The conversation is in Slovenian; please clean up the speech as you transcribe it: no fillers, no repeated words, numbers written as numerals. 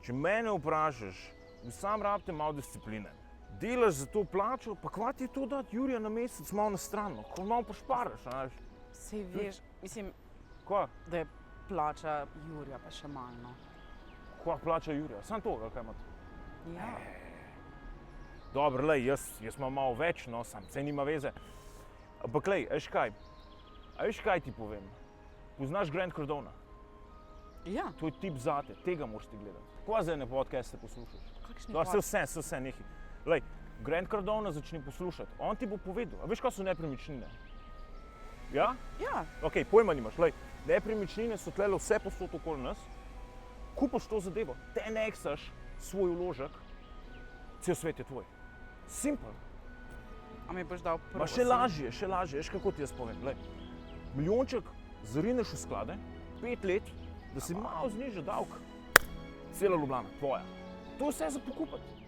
če mene vprašaš, sam rabite malo discipline. Delaš za to plačo, pa kva ti to dati Jurija na mesec malo na stran, ko malo pošparaš, znaš. Sej veš, mislim, Kva? da je plača Jurija pa še malo, no. Kva plača Jurija? Samo to, kaj imate? Ja. Dobro, lej, jaz imam malo več, no, sam, saj nima veze. Ampak lej, veš kaj ti povem? Poznaš Grant Cardona? Ja. To je tip zate, tega moraš ti gledati. Kva zdaj ne podcaste poslušaš? Kakšni No, vse, nekaj. Lej, Grant Cardona začni poslušati, on ti bo povedal. A veš, kaj so nepremičnine? Ja? Ja. Ok, pojma nimaš, lej, nepremičnine so tlele vse posod okoli nas. Kupaš to zadevo, te neksaš svoj vložek, cel svet je tvoj. Simple. A mi boš dal prvo? Ma še lažje, veš kako ti jaz povem, lej. Milijonček zarineš v sklade, 5 let, da si malo zniža davek. Cela Ljubljana, tvoja. To je vse za pokupati.